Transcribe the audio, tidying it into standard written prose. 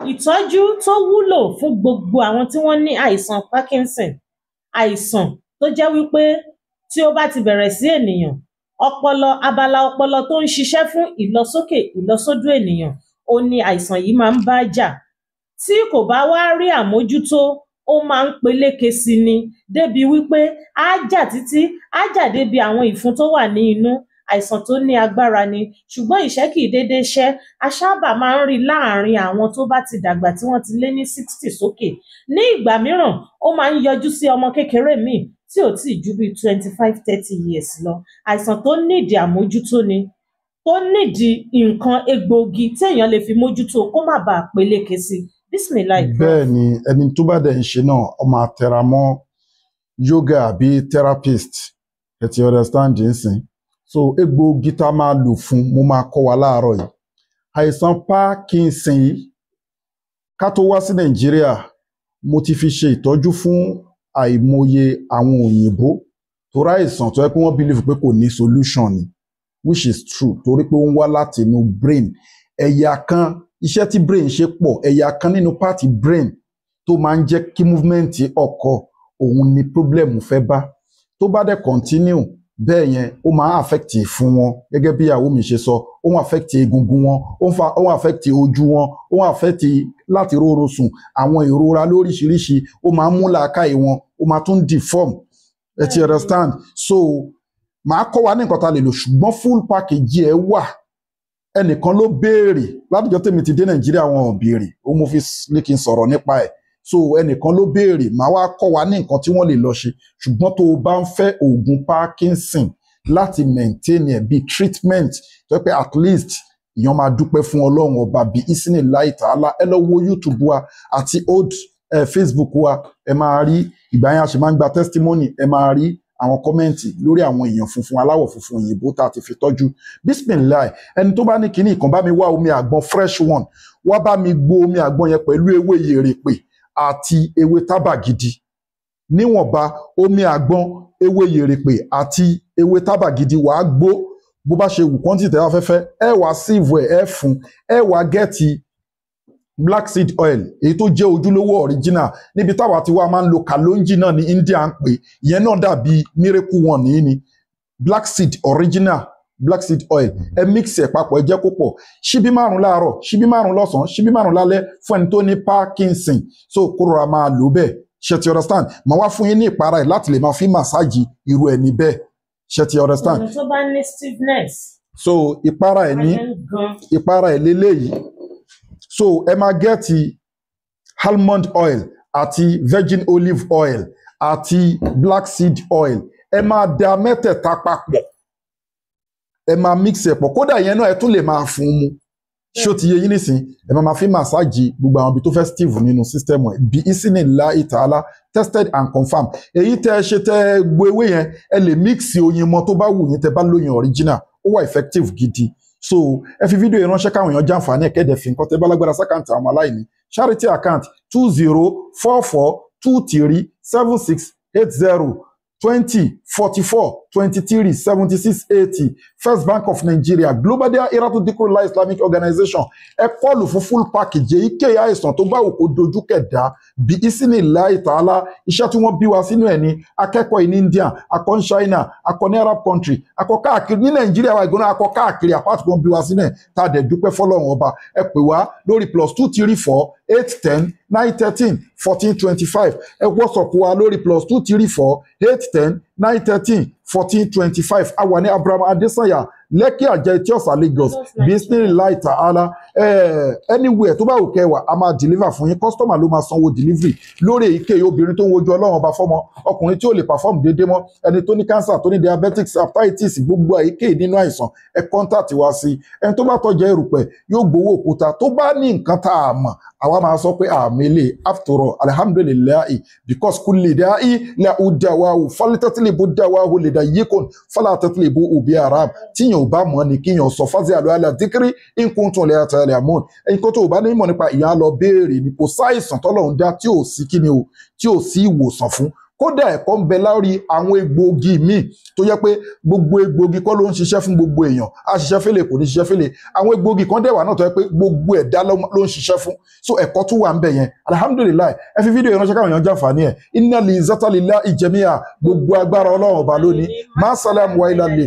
ìtọ́jú tó wúlò fún gbogbo àwọn tí wọ́n ní àìsàn Parkinson, àìsàn tó jẹ́ wípé tí ó bá ti bẹ̀rẹ̀ sí ènìyàn, abala ọpọlọ tó ń ṣiṣẹ́ fún ìlọsókè ìlọsódò ènìyàn, ó ní àìsàn yìí máa ń bá jà. Tí kò bá wá rí àmójútó, ó máa ń peléke sí ni débi wípé á jà títí, á jà débi àwọn ìfun tó wà ní inú. Àìsàn tó ní agbára ni, ṣùgbọ́n ìṣẹ́ kìí dédé ṣẹ́. A sábà máa ń rí láàárín àwọn tó bá ti dàgbà tí wọ́n ti lé ní 60 sókè. Ní ìgbà mìíràn, ó máa ń yọjú sí ọmọ kékeré míì tí ò tíì ju bí 25-30 years lọ. Àìsàn tó nídìí àmójútó ni, tó nídìí nǹkan egbòogi téèyàn lè fi mójútó kó má bàa peléke sí. Bismillah. Bẹ́ẹ̀ ni ẹni tó bá dẹ̀ ń ṣe náà ó máa tẹra mọ́ yoga àbí therapist, ẹ ti understand nsìn. So egbòogi tá a máa lò fún mo máa kọ́ wa láàárọ̀ yìí. Àìsàn Parkinson yìí, ká tó wá sí Nàìjíríà, mo ti fi ṣe ìtọ́jú fún àìmọye àwọn òyìnbó torí àìsàn tó yẹ pé wọ́n believe pé kò ní solution ni, which is true torí pé ó ń wá láti inú brain. Ẹ̀yà kan, iṣẹ́ tí brain ṣe pọ̀, ẹ̀yà kan nínú pàtì brain tó máa ń jẹ́ kí movement ọkọ̀ òun ni problem fẹ́ bá. Tó bá dẹ̀ continue bẹ́ẹ̀ yẹn ó máa affect fún wọn gẹ́gẹ́ bí ìyàwó mi ṣe sọ, ó ń affect egungun wọn, ó ń affect ojú wọn, ó ń affect láti rórun sùn, àwọn ìrora lóríṣiríṣi, ó máa ń mú làákàyè wọn, ó máa tún deform. Ẹ ti understand? So màá kọ́ wa ní nǹkan tá a lè lò, ṣùgbọ́n full package ẹ̀ wà. Ẹnìkan ló béèrè látijọ́ tèmi ti dé Nàìjíríà, wọn ò béèrè, ó mú fi ní kí n sọ̀rọ̀ nípa ẹ̀. So ẹnìkan ló béèrè, màá wá kọ́ wa ní nǹkan tí wọ́n lè lọ ṣe. Ṣùgbọ́n tó o bá ń fẹ́ oògùn Parkinson láti maintain ẹ̀ bí treatment tó yẹ pé at least èèyàn máa dúpẹ́ fún Ọlọ́run ọba bí ìsínì láì tààlà, ẹ lọ wo YouTube wa àti old Facebook wa, ẹ máa rí ìgbà yẹn a ṣe máa ń gba testimony, ẹ máa rí àwọn kọ́mẹ́ǹtì lórí àwọn èèyàn funfun aláwọ̀ funfun òyìnbó tá a ti fi tọ́jú. Bismillah. Ẹni tó bá ní kinní kan bá mi wá omi àgbọn fresh one, wá bá mi gbó omi àgbọn yẹn pẹ̀lú ewé yèrèpè àti ewé tábà gidi. Níwọ̀nba omi àgbọn, ewé yèrèpè àti ewé tábà gidi wàá gbó bó bá ṣe wù quantity tẹ́ wá fẹ́fẹ́, ẹ wá sieve ẹ fún, ẹ wá gẹ́ẹ̀tì black seed oil èyí tó jẹ́ ojúlówó original. Níbi táwa ti wá máa ń lo kalonji náà ní India ń pè, ìyẹn náà dàbí miracle one nìyí ni black seed original black seed oil. Ẹ mix ẹ̀ papọ̀, ẹ jẹ́ kó pọ̀, ṣíbí 5 láàárọ̀, ṣíbí 5 lọ́sàn-án, ṣíbí 5 lálẹ́ fún ẹni tó ní Parkinson. So kó rọra máa lò bẹ́ẹ̀, ṣe ti understand? Màá wá fún yín ní ìpara ẹ̀ láti lè máa fi màsáàjì irú ẹni bẹ́ẹ̀, ṣe ti understand? Tó bá ní stiffness. So ìpara ẹ̀ lélẹ́yìí. So ẹ máa gẹ́ẹ̀tì almond oil àti virgin olive oil àti black seed oil. Ẹ máa da mẹ́tẹ̀ẹ̀ta papọ̀, ẹ máa mix ẹ̀ pọ̀, kódà yẹn náà ẹ tún lè máa fún un mu. Ṣó ti yé yín nísìn, ẹ máa fi màsáàjì gbogbo àwọn ibi tó fẹ́ steve nínú system ẹ̀ bí ìsínì ńlá ìtàlá tested and confirmed. Èyí tẹ́ ẹ ṣe tẹ́ gbogbo ewé yẹn, ẹ lè mix oyin mọ́ tó bá wù yín tẹ́ bá lóyin original, ó wà effective gidi. So ẹ fi fídíò ìránṣẹ́ káwọn èèyàn jàǹfààní ẹ̀kẹ́dẹ̀ fi nǹkan tẹ́ bá lágbára sákàǹtì àwọn aláìní. Charity account 2044237680 2044237680. First Bank of Nigeria, Global Dahiratu Dhikrlahi Islamic Organization. Ẹ kọlù fún full package èyíkéyìí àìsàn tó bá wù kó dojú kẹ̀dá bí Isinillahi Ta'ala. Iṣẹ́ tí wọ́n bí wa sínú ẹ̀ ní akẹ́kọ̀ọ́ ní India, akọ́ ní China, akọ́ ní Arab country, akọ́ káàkiri ní Nàìjíríà wa ìgbóná akọ́ káàkiri àpáàtì kan bí wa sínú ẹ̀ tá a dẹ̀ dúpẹ́ fọ́lọ́run ọba. Ẹ pè wá lórí +234 810 913 1425. Ẹ WhatsApp wa lórí +234 810 913 1425. A wà ní Abraham Adesanya, Lekki Àjẹ́ Etí Ọ̀sà Lagos. Bismillah Ta'ala. Anywhere tó bá wù kẹ́ wà, a máa deliver fún yín. Customer ló máa sanwó delivery lórí èyíkéyìí obìnrin tó ń wojú Ọlọ́run ọba fọ́mọ, ọkùnrin tí ò lè perform déédéé mọ́, ẹni tó ní cancer, tó ní diabetics, hepatitis, gbogbo èyíkéyìí nínú àìsàn, ẹ contact wa sí. Ẹni tó bá tọ́jà erùpẹ̀ yóò gbowó òkúta. Tó bá ní nǹkan tá a mọ̀, àwa máa sọ pé àmì lè after all alhamdulillahi because kulli da'i lahu dawa'u falitatlibu dawa'u lidayyikun falatatlibu ubi arab. Tíyàn ò bá mọ̀ ni kíyàn sọ fásitì àlọ́ àlà díkírí in kuntum la ta'lamun. Nǹkan tó bá ní mọ̀ nípa ìyá lọ béèrè ni, kò sáìsàn tọ́lọ́run dá tí ò sí kíni o, tí ò sí ìwòsàn fún. kódà ẹ̀kọ́ ń bẹ lórí àwọn egbòogi míì tó yẹ pé gbogbo egbòogi kọ́ ló ń ṣiṣẹ́ fún gbogbo èèyàn á ṣiṣẹ́ fẹ́lẹ̀ kò ní ṣiṣẹ́ fẹ́lẹ̀ àwọn egbòogi kan dẹ̀ wà náà tó yẹ pé gbogbo ẹ̀dá ló ń ṣiṣẹ́ fún so ẹ̀kọ́ tún wà ń bẹ yẹn alhamdulilayi ẹ fi fídíò ìránṣẹ́ káwọn èèyàn jàǹfààní ẹ̀ inna li zata lillahi jami'a gbogbo agbára ọlọ́run ọba lónìí má sálàmù wa ilà lè